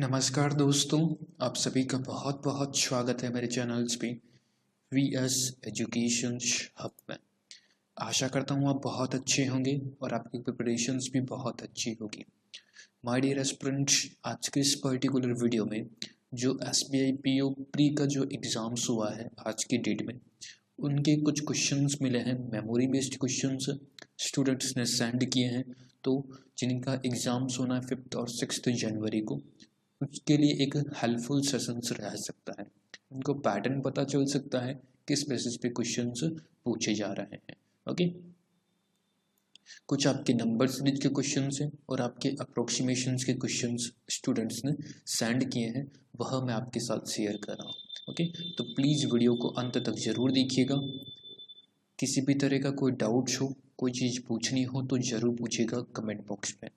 नमस्कार दोस्तों, आप सभी का बहुत बहुत स्वागत है मेरे चैनल्स पे वी एस एजुकेशन हब में। आशा करता हूँ आप बहुत अच्छे होंगे और आपकी प्रिपरेशंस भी बहुत अच्छी होगी। माय डियर एस्पिरेंट्स, आज के इस पर्टिकुलर वीडियो में जो SBI PO प्री का जो एग्ज़ाम्स हुआ है आज की डेट में, उनके कुछ क्वेश्चंस मिले हैं, मेमोरी बेस्ड क्वेश्चंस स्टूडेंट्स ने सेंड किए हैं। तो जिनका एग्ज़ाम्स होना है 5 और 6 जनवरी को, उसके लिए एक हेल्पफुल सेशंस रह सकता है। उनको पैटर्न पता चल सकता है किस बेसिस पे क्वेश्चंस पूछे जा रहे हैं। ओके, कुछ आपके नंबर सीरीज के क्वेश्चंस हैं और आपके अप्रोक्सीमेशंस के क्वेश्चंस स्टूडेंट्स ने सेंड किए हैं, वह मैं आपके साथ शेयर कर रहा हूँ। ओके, तो प्लीज़ वीडियो को अंत तक ज़रूर देखिएगा। किसी भी तरह का कोई डाउट्स हो, कोई चीज़ पूछनी हो तो ज़रूर पूछिएगा कमेंट बॉक्स में।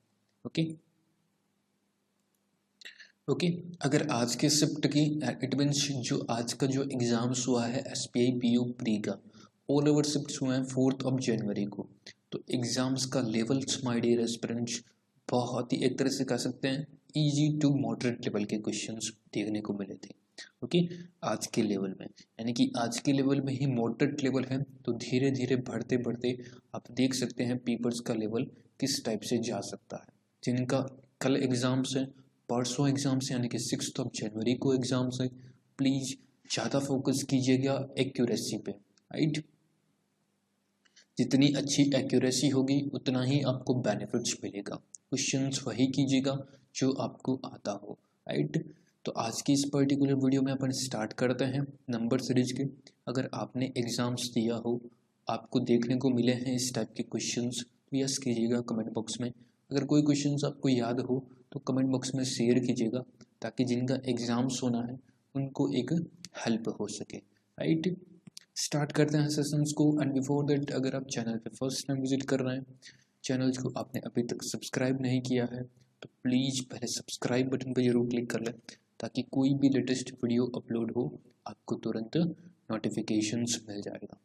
ओके, अगर आज के शिफ्ट की इट मीन्स जो आज का जो एग्ज़ाम्स हुआ है SBI PO प्री का, ऑल ओवर शिफ्ट्स हुए हैं 4 जनवरी को। तो एग्ज़ाम्स का लेवल्स माय डियर एस्पिरेंट्स बहुत ही एक तरह से कह सकते हैं इजी टू मॉडरेट लेवल के क्वेश्चंस देखने को मिले थे। ओके, आज के लेवल में, यानी कि आज के लेवल में ही मॉडरेट लेवल है, तो धीरे धीरे बढ़ते बढ़ते आप देख सकते हैं पेपर्स का लेवल किस टाइप से जा सकता है। जिनका कल एग्ज़ाम्स है, परसों एग्ज़ाम्स यानी कि 6 जनवरी को एग्ज़ाम्स है, प्लीज़ ज़्यादा फोकस कीजिएगा एक्यूरेसी पे, राइट। जितनी अच्छी एक्यूरेसी होगी उतना ही आपको बेनिफिट्स मिलेगा। क्वेश्चंस वही कीजिएगा जो आपको आता हो, राइट। तो आज की इस पर्टिकुलर वीडियो में अपन स्टार्ट करते हैं नंबर सीरीज के। अगर आपने एग्ज़ाम्स दिया हो, आपको देखने को मिले हैं इस टाइप के क्वेश्चंस, तो यस कीजिएगा कमेंट बॉक्स में। अगर कोई क्वेश्चंस आपको याद हो तो कमेंट बॉक्स में शेयर कीजिएगा, ताकि जिनका एग्ज़ाम्स होना है उनको एक हेल्प हो सके, राइट। स्टार्ट करते हैं सेशंस को। एंड बिफोर दैट, अगर आप चैनल पे फर्स्ट टाइम विजिट कर रहे हैं, चैनल को आपने अभी तक सब्सक्राइब नहीं किया है, तो प्लीज़ पहले सब्सक्राइब बटन पर जरूर क्लिक कर लें, ताकि कोई भी लेटेस्ट वीडियो अपलोड हो आपको तुरंत नोटिफिकेशंस मिल जाएगा।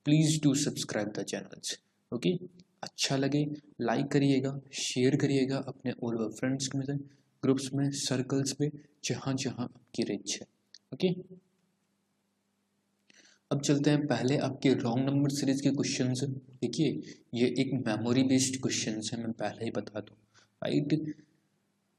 Please do subscribe the channels. Okay, अच्छा लगे लाइक करिएगा, शेयर करिएगा अपने और फ्रेंड्स में, ग्रुप्स में, सर्कल्स में, जहाँ जहाँ आपकी रिच है। ओके, अब चलते हैं पहले आपके रॉन्ग नंबर सीरीज के क्वेश्चंस। देखिए, ये एक मेमोरी बेस्ड क्वेश्चंस है, मैं पहले ही बता दूँ, राइट।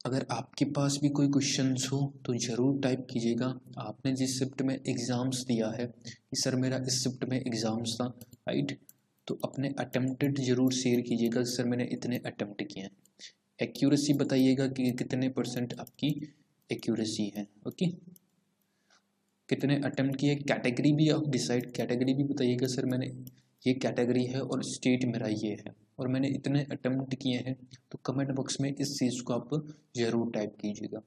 अगर आपके पास भी कोई क्वेश्चंस हो तो ज़रूर टाइप कीजिएगा। आपने जिस शिफ्ट में एग्ज़ाम्स दिया है कि सर मेरा इस शिफ्ट में एग्ज़ाम्स था, राइट, तो अपने अटेम्प्टेड ज़रूर शेयर कीजिएगा, सर मैंने इतने अटेम्प्ट किए हैं। एक्यूरेसी बताइएगा कि कितने % आपकी एक्यूरेसी है। ओके, कितने अटेम्प्ट किए, कैटेगरी भी आप डिसाइड, कैटेगरी भी बताइएगा, सर मैंने ये कैटेगरी है और स्टेट मेरा ये है और मैंने इतने अटेम्प्ट किए हैं। तो कमेंट बॉक्स में इस चीज़ को आप ज़रूर टाइप कीजिएगा।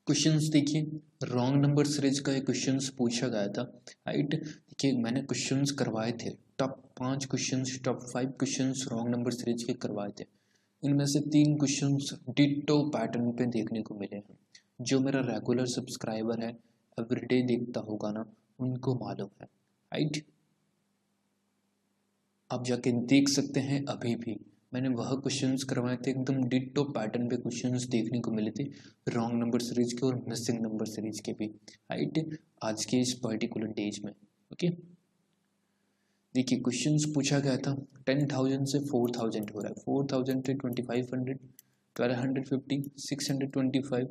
क्वेश्चंस देखिए, रॉन्ग नंबर सीरीज का एक क्वेश्चंस पूछा गया था, राइट। देखिए, मैंने क्वेश्चंस करवाए थे, top 5 questions, top 5 questions wrong number series के करवाए थे। इनमें से 3 क्वेश्चंस डिट्टो पैटर्न पे देखने को मिले हैं। जो मेरा रेगुलर सब्सक्राइबर है, एवरीडे देखता होगा ना, उनको मालूम है, राइट। आप जाके देख सकते हैं, अभी भी मैंने वह क्वेश्चंस करवाए थे, एकदम डिट्टो पैटर्न पे क्वेश्चंस देखने को मिले थे, रॉन्ग नंबर सीरीज के और मिसिंग नंबर सीरीज के भी, राइट, आज के इस पर्टिकुलर डेज में। ओके, देखिए क्वेश्चंस पूछा गया था 10,000 से 4,000 हो रहा है, 4,000 से 2,500, 1,250, 625,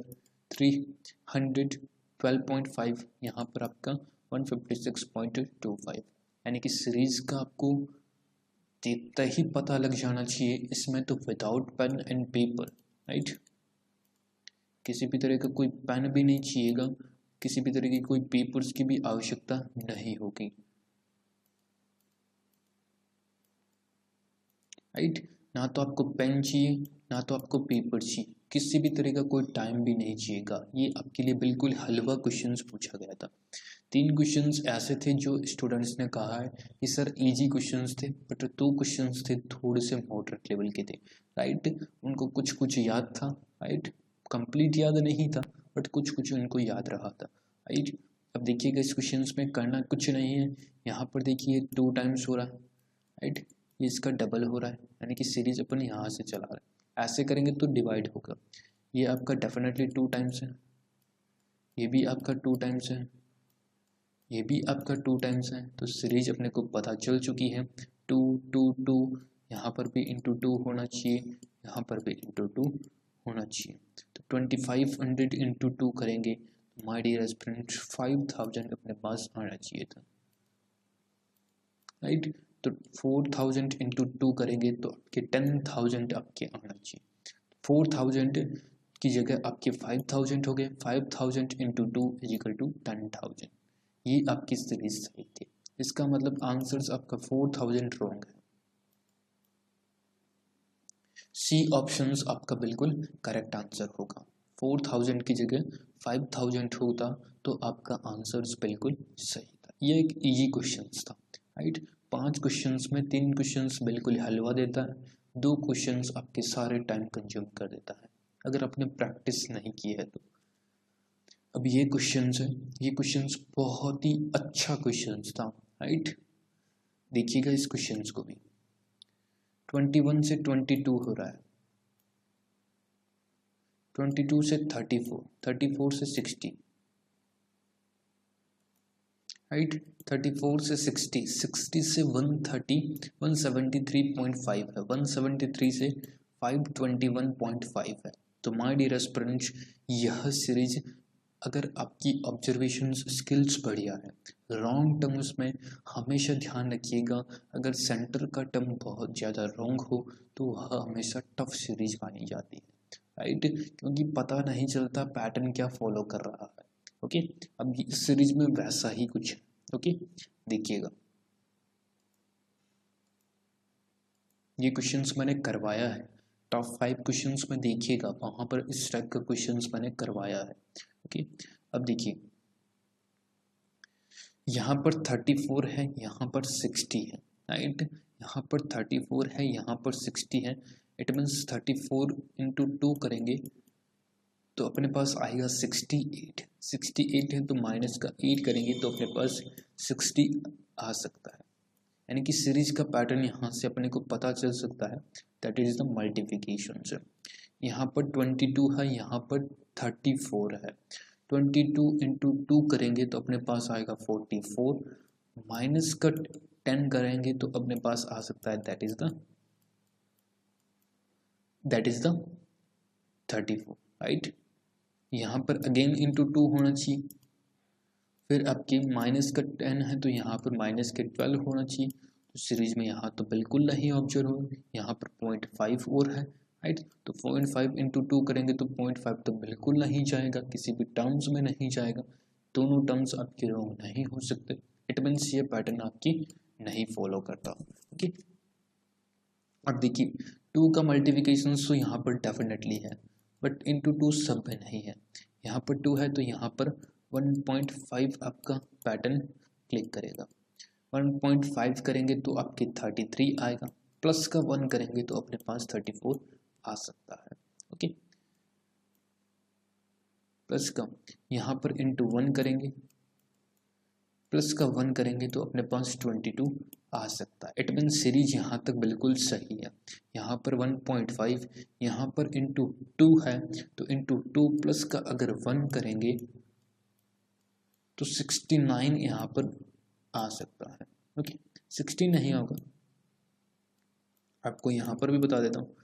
300, 12.5, यहाँ पर आपका 156.25, यानी कि सीरीज का आपको देखते ही पता लग जाना चाहिए। इसमें तो without pen and paper, right, किसी भी तरह का कोई पेन भी नहीं चाहिएगा, किसी भी तरह की कोई पेपर्स की भी आवश्यकता नहीं होगी, राइट। ना तो आपको पेन चाहिए, ना तो आपको पेपर चाहिए, किसी भी तरह का कोई टाइम भी नहीं चाहिएगा। ये आपके लिए बिल्कुल हलवा क्वेश्चंस पूछा गया था। 3 क्वेश्चंस ऐसे थे जो स्टूडेंट्स ने कहा है कि सर इजी क्वेश्चंस थे, बट 2 क्वेश्चंस थे थोड़े से मॉडरेट लेवल के थे, राइट। उनको कुछ कुछ याद था, राइट, कंप्लीट याद नहीं था, बट कुछ कुछ उनको याद रहा था, राइट। अब देखिएगा, इस क्वेश्चंस में करना कुछ नहीं है। यहाँ पर देखिए 2 टाइम्स हो रहा है, राइट, ये इसका डबल हो रहा है, यानी कि सीरीज अपन यहाँ से चला रहे हैं, ऐसे करेंगे तो डिवाइड होगा। ये आपका डेफिनेटली 2 टाइम्स है, ये भी आपका 2 टाइम्स है, ये भी आपका 2 टाइम्स है। तो सीरीज अपने को पता चल चुकी है 2 2 2, यहाँ पर भी इंटू 2 होना चाहिए, यहाँ पर भी इंटू 2 होना चाहिए। तो 2500 इंटू 2 करेंगे, माय डियर स्टूडेंट 5000 अपने पास आना चाहिए था, राइट। तो 4000 इंटू 2 करेंगे तो आपके 10,000 आपके आना चाहिए। 4000 की जगह आपके 5000 हो गए, 5000 इंटू 2 इज इक्वल टू 10,000। ये आपकी सीरीज सही थी। इसका मतलब आंसर्स आपका 4000 रॉन्ग है। सी ऑप्शंस आपका बिल्कुल करेक्ट आंसर होगा। 4000 की जगह 5000 होता तो आपका आंसर्स बिल्कुल सही था। ये एक इजी क्वेश्चन था, राइट। 5 क्वेश्चंस में 3 क्वेश्चंस बिल्कुल हलवा देता है, 2 क्वेश्चंस आपके सारे टाइम कंज्यूम कर देता है अगर आपने प्रैक्टिस नहीं की है तो। अब ये क्वेश्चंस है, ये क्वेश्चंस बहुत ही अच्छा क्वेश्चंस था, राइट। देखिएगा इस क्वेश्चंस को भी। 21 से 22 हो रहा है, 22 से 34, 34 से 60, राइट। 34 से 60, 60 से 130, 173.5 है, 173 से 521.5 है। तो माय डियर स्टूडेंट्स, यह सीरीज अगर आपकी ऑब्जर्वेशन स्किल्स बढ़िया है, रॉन्ग टर्म्स में हमेशा ध्यान रखिएगा, अगर सेंटर का टर्म बहुत ज़्यादा रॉन्ग हो तो वह हमेशा टफ सीरीज मानी जाती है, राइट। क्योंकि पता नहीं चलता पैटर्न क्या फॉलो कर रहा है। ओके, अब इस सीरीज में वैसा ही कुछ है। ओके, देखिएगा ये क्वेश्चंस मैंने करवाया है, टॉप 5 क्वेश्चंस में देखिएगा, वहाँ पर इस टाइप का क्वेश्चंस मैंने करवाया है। ओके, अब देखिए यहाँ पर 34 है, यहाँ पर 60 है, राइट। यहाँ पर 34 है, यहाँ पर 60 है। इट मीन्स 34 इंटू 2 करेंगे तो अपने पास आएगा 68। 68 है तो माइनस का 8 करेंगे तो अपने पास 60 आ सकता है। यानी कि सीरीज का पैटर्न यहाँ से अपने को पता चल सकता है, दैट इज द मल्टीप्लिकेशन से। यहाँ पर 22 है, यहाँ पर 34 है। 22 इंटू 2 करेंगे तो अपने पास आएगा 44, माइनस का 10 करेंगे तो अपने पास आ सकता है दैट इज द 34, राइट। यहाँ पर अगेन इंटू 2 होना चाहिए, फिर आपके माइनस का 10 है तो यहाँ पर माइनस के 12 होना चाहिए। तो सीरीज में यहाँ तो बिल्कुल नहीं ऑब्जर्व हो, यहाँ पर 0.5 और है, राइट। तो 0.5 इंटू 2 करेंगे तो 0.5 तो बिल्कुल नहीं जाएगा, किसी भी टर्म्स में नहीं जाएगा, दोनों टर्म्स आपके रॉन्ग नहीं हो सकते। इट मीन्स ये पैटर्न आपकी नहीं फॉलो करता। ओके, अब देखिए 2 का मल्टीप्लिकेशन तो यहाँ पर डेफिनेटली है, बट इंटू 2 सब में नहीं है। यहाँ पर 2 है तो यहाँ पर 1.5 आपका पैटर्न क्लिक करेगा। 1.5 करेंगे तो आपके 33 आएगा, प्लस का 1 करेंगे तो अपने पास 34 आ सकता है। ओके, प्लस का यहाँ पर इंटू 1 करेंगे, प्लस का 1 करेंगे तो अपने पास 22 आ सकता है। इट मीन सीरीज यहाँ तक बिल्कुल सही है। यहाँ पर 1.5, यहाँ पर इंटू 2 है तो इंटू 2 प्लस का अगर 1 करेंगे तो 69 यहाँ पर आ सकता है। ओके, 60 नहीं होगा, आपको यहाँ पर भी बता देता हूँ।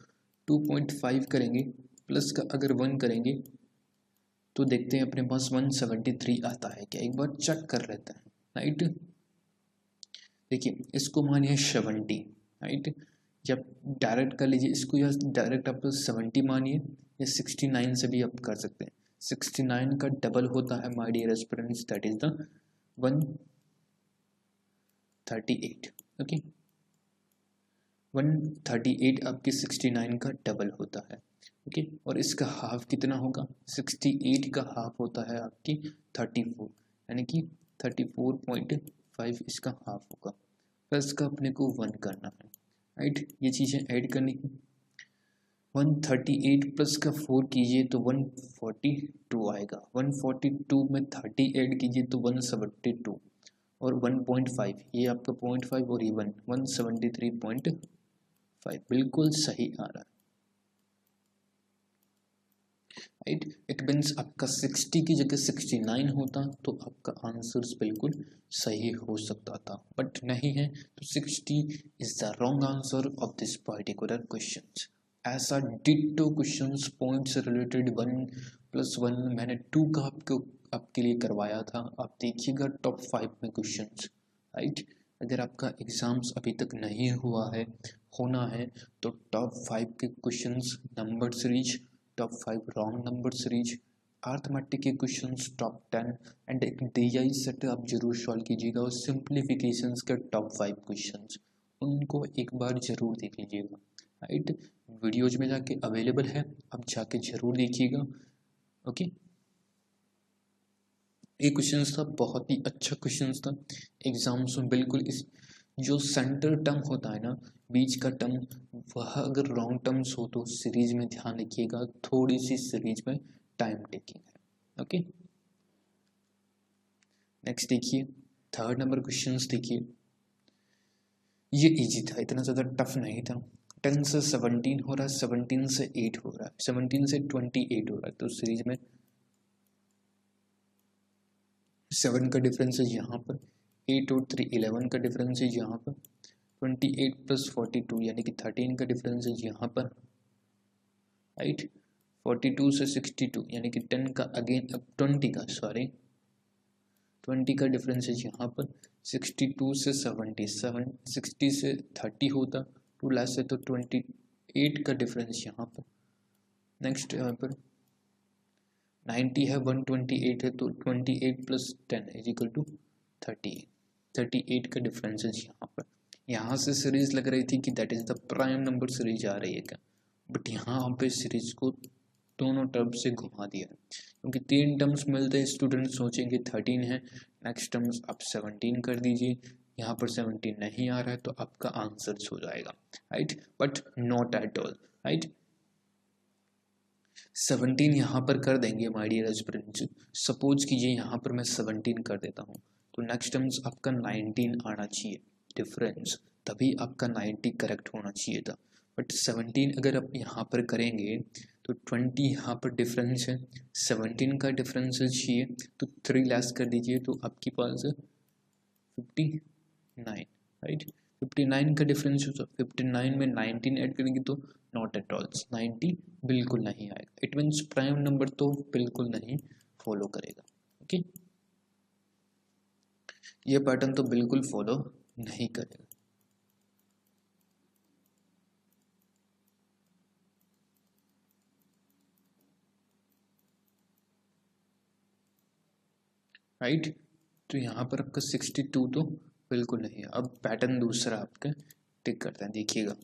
2.5 करेंगे प्लस का अगर 1 करेंगे तो देखते हैं अपने पास 173 आता है क्या, एक बार चेक कर लेते हैं, राइट। देखिए इसको मानिए 70, राइट। जब डायरेक्ट कर लीजिए इसको, या डायरेक्ट आप 70 मानिए, या 69 से भी आप कर सकते हैं। 69 का डबल होता है my dear students, that is the 138। Okay, 138 आपकी 69 का डबल होता है। ओके, और इसका हाफ कितना होगा, 68 का हाफ होता है आपकी 34, यानी कि 34.5 इसका हाफ होगा। प्लस का अपने को 1 करना है, राइट। ये चीज़ें ऐड करनी है। 138 प्लस का 4 कीजिए तो 142 आएगा, 142 में 30 ऐड कीजिए तो 172, और 1.5 ये आपका 0.5 और ये 173.5 बिल्कुल सही आ रहा है। राइट। इट मीन्स आपका 60 की जगह 69 होता तो आपका आंसर बिल्कुल सही हो सकता था, बट नहीं है, तो 60 is the wrong answer of this particular question. ऐसा डिट्टो क्वेश्चंस पॉइंट्स रिलेटेड 1+1 मैंने 2 का आपके लिए करवाया था। आप देखिएगा टॉप 5 में क्वेश्चंस, राइट। अगर आपका एग्जाम्स अभी तक नहीं हुआ है, होना है, तो टॉप 5 के questions number series, top 5 wrong number series, arithmetic के क्वेश्चंस टॉप 10 एंड एक DI सेट आप जरूर सॉल्व कीजिएगा, और सिंप्लीफिकेशंस के टॉप 5 क्वेश्चंस, उनको एक बार जरूर देख लीजिएगा, राइट। वीडियोज में जाके अवेलेबल है, आप जाके जरूर देखिएगा। ओके, ये क्वेश्चन था, बहुत ही अच्छा क्वेश्चन था। एग्जाम्स में बिल्कुल इस जो सेंटर टर्म होता है ना, बीच का टर्म, वह अगर रॉन्ग टर्म्स हो तो सीरीज में ध्यान रखिएगा, थोड़ी सी सीरीज में टाइम टेकिंग है। ओके, नेक्स्ट देखिए, थर्ड नंबर क्वेश्चन देखिए। ये इजी था, इतना ज़्यादा टफ नहीं था। 10 से 17 हो रहा है, 17 से 8 हो रहा है, 17 से 28 हो रहा है, तो सीरीज में 7 का डिफरेंस है यहाँ पर, 8 और 3 11 का डिफरेंस है यहाँ पर, 28 + 42 यानी कि 13 का डिफरेंस है यहाँ पर, राइट। 42 से 62 यानी कि 10 का अगेन 20 का 20 का डिफरेंस है यहाँ पर, 62 से 77, 60 से 30 होता, 2 लास्ट से, तो 28 का डिफरेंस यहाँ पर। नेक्स्ट यहाँ पर 90 है, 128 है, तो 28 + 10 = 38, 38 का डिफरेंस है यहाँ पर। यहाँ से सीरीज लग रही थी कि that is the prime number series आ रही है क्या, बट यहाँ पे सीरीज को दोनों टर्म से घुमा दिया है, क्योंकि 3 टर्म्स मिलते हैं, स्टूडेंट सोचेंगे 13 है, नेक्स्ट टर्म्स आप 17 कर दीजिए, यहाँ पर 17 नहीं आ रहा है, तो आपका आंसर हो जाएगा, right, but not at all, right. 17 यहाँ पर कर देंगे माय डियर एस्पिरेंट्स, सपोज कीजिए यहाँ पर मैं 17 कर देता हूँ, तो नेक्स्ट टर्म्स आपका 19 आना चाहिए डिफरेंस, तभी आपका 90 करेक्ट होना चाहिए था, बट 17 अगर आप यहाँ पर करेंगे तो 20 यहाँ पर डिफरेंस है, 17 का डिफरेंस चाहिए, तो 3 लेस कर दीजिए, तो आपके पास 59, राइट। 59 का डिफरेंस हो, 59 में 19 ऐड करेंगे तो नॉट एट ऑल 90 बिल्कुल नहीं आएगा, इट मीन्स प्राइम नंबर तो बिल्कुल नहीं फॉलो करेगा। ओके, ये पैटर्न तो बिल्कुल फॉलो नहीं करेगा। राइट, तो यहाँ पर आपका 62 तो बिल्कुल नहीं है। अब पैटर्न दूसरा आपका टिक करते हैं, देखिएगा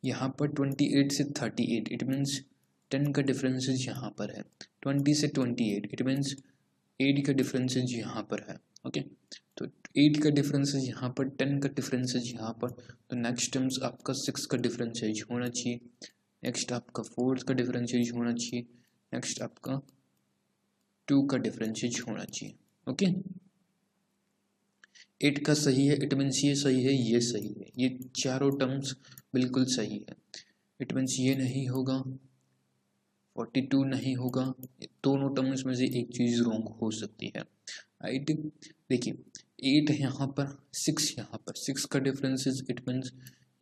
यहाँ पर 28 से 38 इट मीन्स 10 का डिफरेंस यहाँ पर है, 20 से 28 इट मीन्स 8 का डिफरेंस यहाँ पर है। ओके, तो 8 का डिफरेंस यहाँ पर, 10 का डिफरेंस यहाँ पर, तो नेक्स्ट टर्म्स आपका 6 का डिफरेंस होना चाहिए, नेक्स्ट आपका 4 का डिफरेंस होना चाहिए, नेक्स्ट आपका 2 का डिफरेंस होना चाहिए। ओके, 8 का सही है, इट मीन्स ये सही है, ये सही है, ये चारों टर्म्स बिल्कुल सही है, इट मीन्स ये नहीं होगा, 42 नहीं होगा, दोनों टर्म्स में से एक चीज़ रॉन्ग हो सकती है, राइट। देखिए 8 यहाँ पर, 6 यहाँ पर, 6 का डिफरेंस इट मीन्स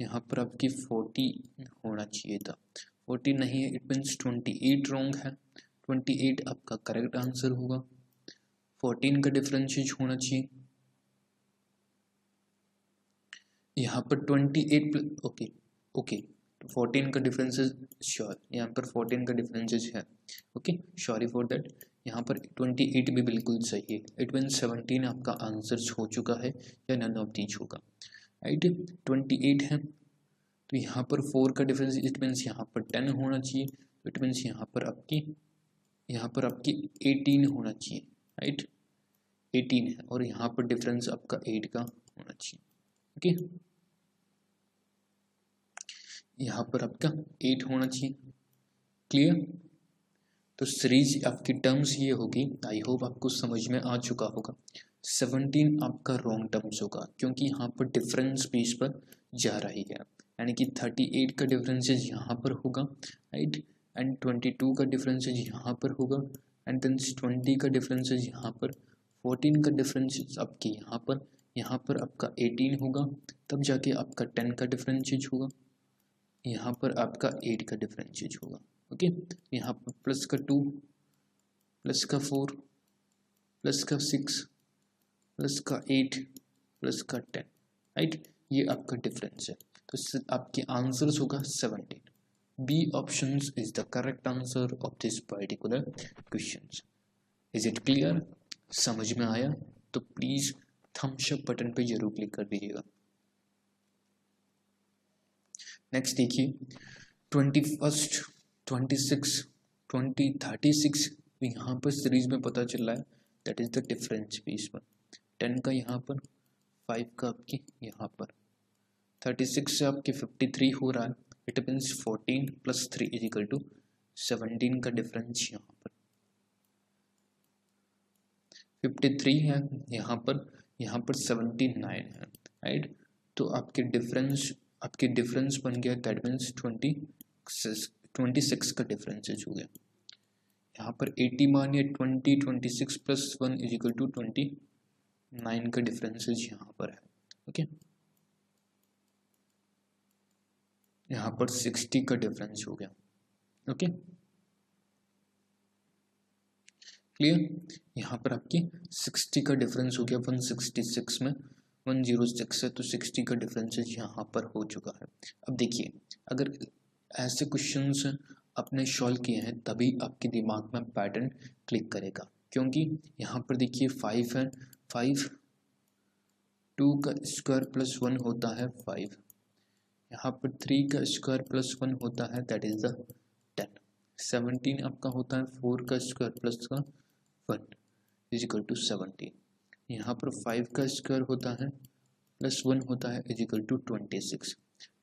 यहाँ पर आपकी 40 होना चाहिए था, 40 नहीं है, इट मीन्स 28 रॉन्ग है, 28 आपका करेक्ट आंसर होगा। 14 का डिफरेंस होना चाहिए, यहाँ पर 28 ओके ओके, 14 का डिफरेंसेस श्योर, यहाँ पर 14 का डिफरेंसेस है, ओके सॉरी फॉर दैट। यहाँ पर 28 भी बिल्कुल सही है, इट मीन 17 आपका आंसर हो चुका है या नन ऑफ दीज होगा, राइट। 28 है, तो यहाँ पर 4 का डिफरेंस इट मीन्स यहाँ पर 10 होना चाहिए, तो इट मीन्स यहाँ पर आपकी 18 होना चाहिए, राइट 18 है, और यहाँ पर डिफरेंस आपका 8 का होना चाहिए। ओके, यहाँ पर आपका 8 होना चाहिए, क्लियर। तो सीरीज आपकी टर्म्स ये होगी, आई होप आपको समझ में आ चुका होगा। 17 आपका रॉन्ग टर्म्स होगा, क्योंकि यहाँ पर डिफरेंस बेस पर जा रही है, यानी कि 38 का डिफरेंसेज यहाँ पर होगा, राइट, एंड 22 का डिफरेंसेज यहाँ पर होगा, एंड देन 20 का डिफरेंसेज यहाँ पर, 14 का डिफरेंसेज आपके यहाँ पर आपका 18 होगा, तब जाके आपका 10 का डिफरेंसेज होगा, यहाँ पर आपका 8 का डिफरेंसेज होगा। ओके, यहाँ पर प्लस का 2, प्लस का 4, प्लस का 6, प्लस का 8, प्लस का 10, राइट, ये आपका डिफरेंस है। तो आपके आंसर्स होगा 17। B option is the correct answer of this particular question. Is it clear? समझ में आया तो प्लीज थम्स अप बटन पे जरूर क्लिक कर दीजिएगा। नेक्स्ट देखिए 21, 26, 20, 36 यहाँ पर सीरीज में पता चल रहा है, दैट इज द डिफरेंस बीच में 10 का यहाँ पर, 5 का आपकी यहाँ पर, 36 से आपके 53 हो रहा है, it means 14 plus 3 is equal to 17 का डिफरेंस यहाँ पर 53 है, यहाँ पर 79 है, राइट। तो आपके डिफरेंस बन गया, दैट मीन्स 26 का डिफरेंसेज हो गया। यहाँ पर 80 मानिए 26 प्लस 1 इज इक्वल टू 29 का डिफरेंसेज यहाँ पर है। ओके, यहाँ पर 60 का डिफरेंस हो गया। Okay, clear? यहाँ पर आपकी 60 का डिफरेंस हो गया, 166 में 106 है, तो 60 का डिफरेंसेज यहाँ पर हो चुका है। अब देखिए, अगर ऐसे क्वेश्चंस आपने सॉल्व किए हैं तभी आपके दिमाग में पैटर्न क्लिक करेगा, क्योंकि यहाँ पर देखिए 5 है, 5 2 का स्क्वायर प्लस 1 होता है 5, यहाँ पर 3 का स्क्वायर प्लस 1 होता है, दैट इज द 10, 17 आपका होता है 4 का स्क्वायर प्लस का 1 इज इक्वल टू 17, यहाँ पर 5 का स्क्वायर होता है प्लस 1 होता है इज इक्वल टू 26,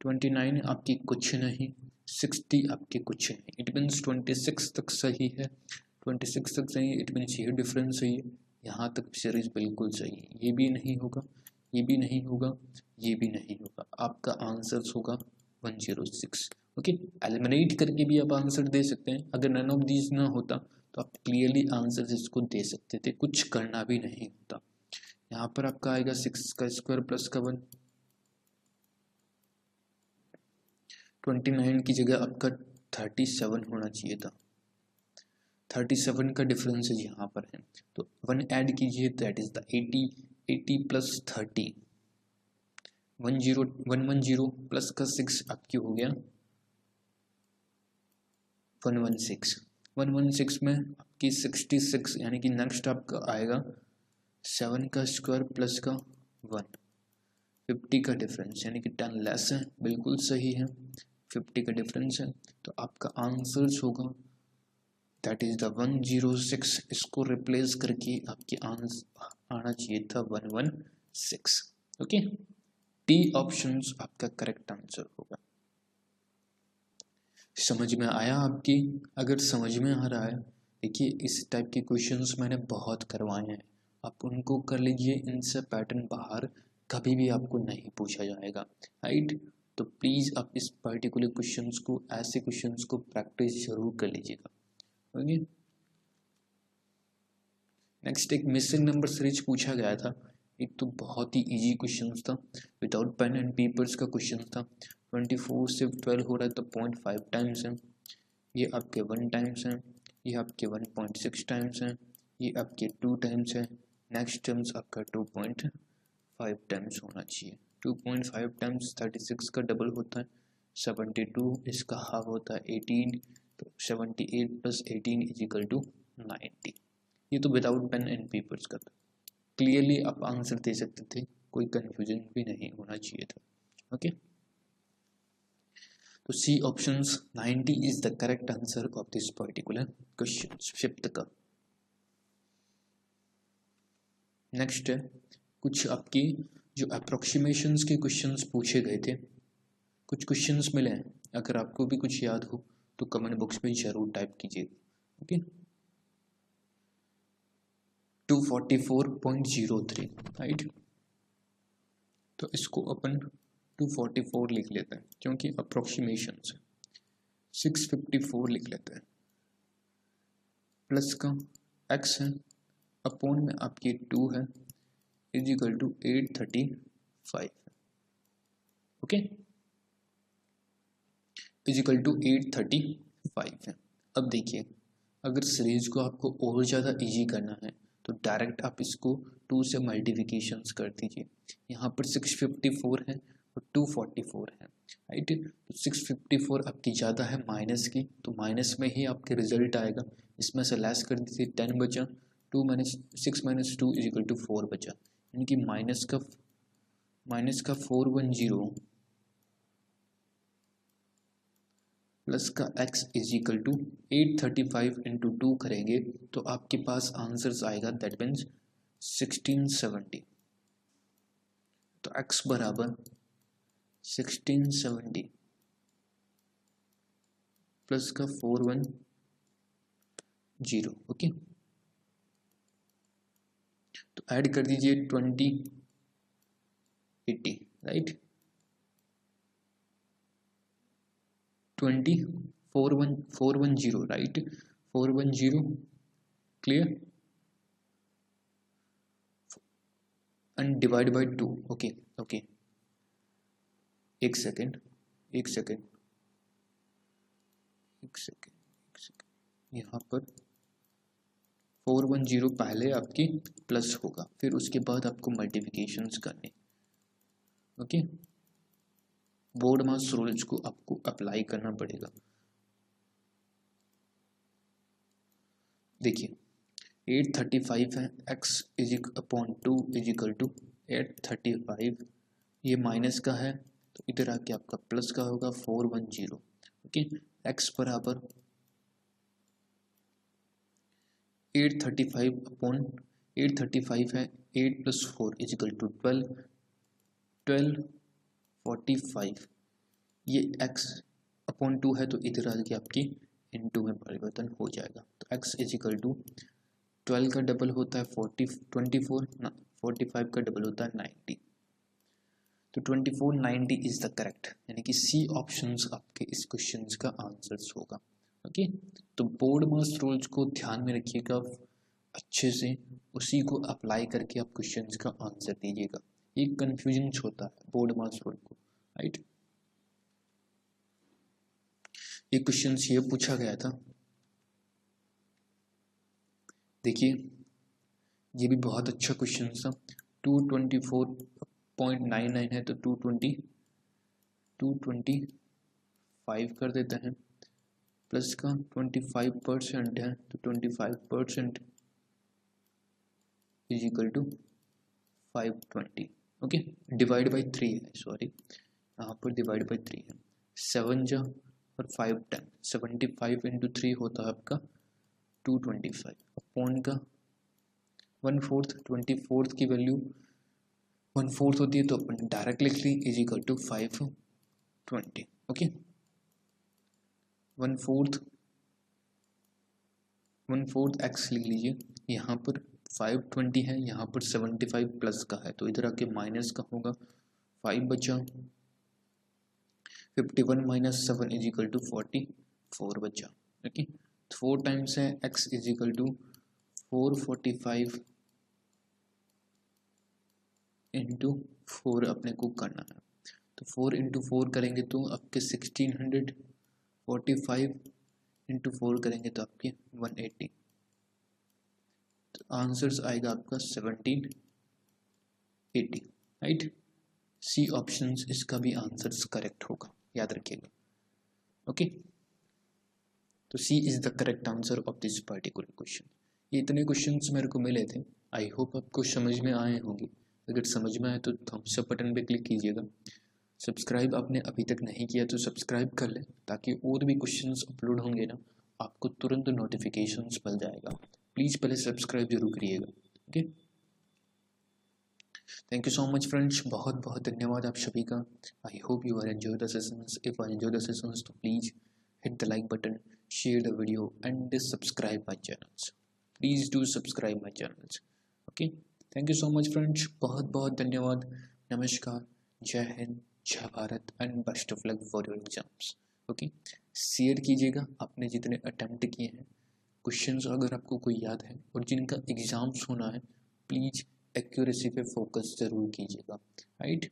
29 आपकी कुछ नहीं, 60 आपकी कुछ नहीं, इट मीन्स 26 तक सही है, 26 तक सही है, इट मीन्स ये डिफरेंस सही है, यहाँ तक सीरीज बिल्कुल सही है, ये भी नहीं होगा, ये भी नहीं होगा, ये भी नहीं होगा, आपका आंसर होगा 106। ओके, एलिमिनेट करके भी आप आंसर दे सकते हैं, अगर नन ऑफ दीज ना होता तो आप क्लियरली आंसर इसको दे सकते थे, कुछ करना भी नहीं होता। यहाँ पर आपका आएगा 6 का स्क्वायर प्लस का 1, 29 की जगह आपका 37 होना चाहिए था, 37 का डिफरेंस यहाँ पर है, तो 1 ऐड कीजिए, that is the 80, 80 plus 30, 110 plus का 6 आपकी हो गया 116 में आपकी 66, यानी कि नेक्स्ट आपका आएगा 7 का स्क्वायर प्लस का 1, 50 का डिफरेंस, यानी कि 10 लेस है, बिल्कुल सही है, 50 का डिफरेंस है, तो आपका आंसर होगा दैट इज द 106, इसको रिप्लेस करके आपके आंसर आना चाहिए था 116। ओके, डी ऑप्शन आपका करेक्ट आंसर होगा। समझ में आया आपकी? अगर समझ में आ रहा है, देखिए इस टाइप के क्वेश्चंस मैंने बहुत करवाए हैं, आप उनको कर लीजिए, इनसे पैटर्न बाहर कभी भी आपको नहीं पूछा जाएगा, राइट। तो प्लीज़ आप इस पर्टिकुलर क्वेश्चंस को, ऐसे क्वेश्चंस को प्रैक्टिस जरूर कर लीजिएगा। ओके, नेक्स्ट एक मिसिंग नंबर सीरीज पूछा गया था, एक तो बहुत ही इजी क्वेश्चन था, विदाउट पेन एंड पेपर्स का क्वेश्चन था, 24 से 12 हो रहा है तो 0.5 टाइम्स है, ये आपके 1 टाइम्स हैं, ये आपके 1.6 टाइम्स हैं, ये आपके 2 टाइम्स है, नेक्स्ट टर्म्स आपका 2.5 टाइम्स होना चाहिए, 2.5 टाइम्स 36 का डबल होता है, 72 इसका हाफ होता है 18, तो 78 प्लस 18 इज इक्वल टू 90। ये तो विदाउट पेन एंड पेपर्स का था, क्लियरली आप आंसर दे सकते थे, कोई कंफ्यूजन भी नहीं होना चाहिए था। ओके, तो C option 90 is the correct answer of this particular question, fifth का। नेक्स्ट है कुछ आपकी जो अप्रोक्सीमेशंस के क्वेश्चंस पूछे गए थे, कुछ क्वेश्चंस मिले हैं, अगर आपको भी कुछ याद हो तो कमेंट बॉक्स में जरूर टाइप कीजिएगा। ओके, 244.03, राइट, तो इसको अपन 244 लिख लेते हैं क्योंकि अप्रोक्सीमेशन से 654 लिख लेते हैं, प्लस का x है अपॉन में आपकी 2 है इज इक्वल टू 835 है, ओके, इज इक्वल टू 835 है। अब देखिए अगर सीरीज को आपको और ज़्यादा इजी करना है तो डायरेक्ट आप इसको 2 से मल्टीप्लिकेशंस कर दीजिए। यहाँ पर 654 है और 244 है, राइट। तो 654 आपकी ज़्यादा है माइनस की, तो माइनस में ही आपके रिजल्ट आएगा, इसमें से लेस कर दीजिए 10 बचा, 2 minus 6 minus 2 is equal to 4 बचा, यानी कि माइनस का 410 प्लस का x is equal to 835 into 2 करेंगे तो आपके पास आंसर्स आएगा, दैट मीन्स 1670। तो x बराबर 1670 प्लस का 410, ओके। तो ऐड कर दीजिए 2080, right, 410, right, 410 clear and divide by 2, okay okay, एक सेकेंड, यहाँ पर 410 पहले आपकी प्लस होगा, फिर उसके बाद आपको मल्टीप्लिकेशंस करने, ओके। बोर्ड मास रूल्स को आपको अप्लाई करना पड़ेगा। देखिए 835 है, x is upon 2 is equal to 835, ये माइनस का है तो इधर आके आपका प्लस का होगा 410, ओके। x बराबर 835 अपॉन 835 है, 8 प्लस 4 इज इक्वल टू 1245, ये x अपॉन 2 है तो इधर आके आपकी इनटू में परिवर्तन हो जाएगा। तो x इज इक्वल टू 12 का डबल होता है 24 ना, 45 का डबल होता है 90, तो 2490 इज द करेक्ट, यानी कि सी ऑप्शंस आपके इस क्वेश्चंस का आंसर्स होगा, ओके। तो बोर्ड मास रूल्स को ध्यान में रखिएगा अच्छे से, उसी को अप्लाई करके आप क्वेश्चंस का आंसर दीजिएगा, एक कंफ्यूजन होता है बोर्ड मास रूल को, राइट। एक क्वेश्चन ये पूछा गया था, देखिए ये भी बहुत अच्छा क्वेश्चन था, 224.99 है तो 225 कर देते हैं, प्लस का 25% है तो 25% is equal to 520, okay. Divide by 3 है, सॉरी यहाँ पर डिवाइड बाई 3 है, 7 जा और 5 10, 75 इंटू 3 होता है आपका 225, अपॉन का 1/4, 24 की वैल्यू 1/4 होती है तो अपन डायरेक्ट लिख ली is equal to 520, okay. 1/4 x लिख लीजिए, यहाँ पर 520 है, यहाँ पर 75 प्लस का है तो इधर आके माइनस का होगा, 5 बचा, 51 माइनस 7 इज इक्वल टू 44 बचा, ओके। 4 टाइम्स है x is equal to 445 into 4 अपने को करना है, तो 4 इंटू 4 करेंगे तो आपके 1600, 45 इंटू 4 करेंगे तो आपके 180, तो आंसर्स आएगा आपका 1780, राइट। सी ऑप्शंस इसका भी आंसर्स करेक्ट होगा, याद रखिएगा, ओके। तो C is the correct answer of this particular question. ये इतने क्वेश्चंस मेरे को मिले थे, आई होप आपको समझ में आए होंगे, अगर समझ में आए तो थम्स अप बटन पे क्लिक कीजिएगा, सब्सक्राइब आपने अभी तक नहीं किया तो सब्सक्राइब कर लें ताकि और भी क्वेश्चंस अपलोड होंगे ना आपको तुरंत नोटिफिकेशंस मिल जाएगा, प्लीज़ पहले सब्सक्राइब जरूर करिएगा, okay. Thank you so much friends, बहुत बहुत धन्यवाद आप सभी का। I hope you are enjoy the sessions, if I enjoy the sessions तो please hit the like button, share the video and subscribe my channels, please do subscribe my channels, okay। thank you so much friends, बहुत बहुत धन्यवाद, नमस्कार, जय हिंद, जय Bharat and best of luck for your exams. Okay, share कीजिएगा आपने जितने attempt किए हैं क्वेश्चंस, अगर आपको कोई याद है और जिनका एग्ज़ाम्स होना है प्लीज़ एक्यूरेसी पे फोकस ज़रूर कीजिएगा, राइट।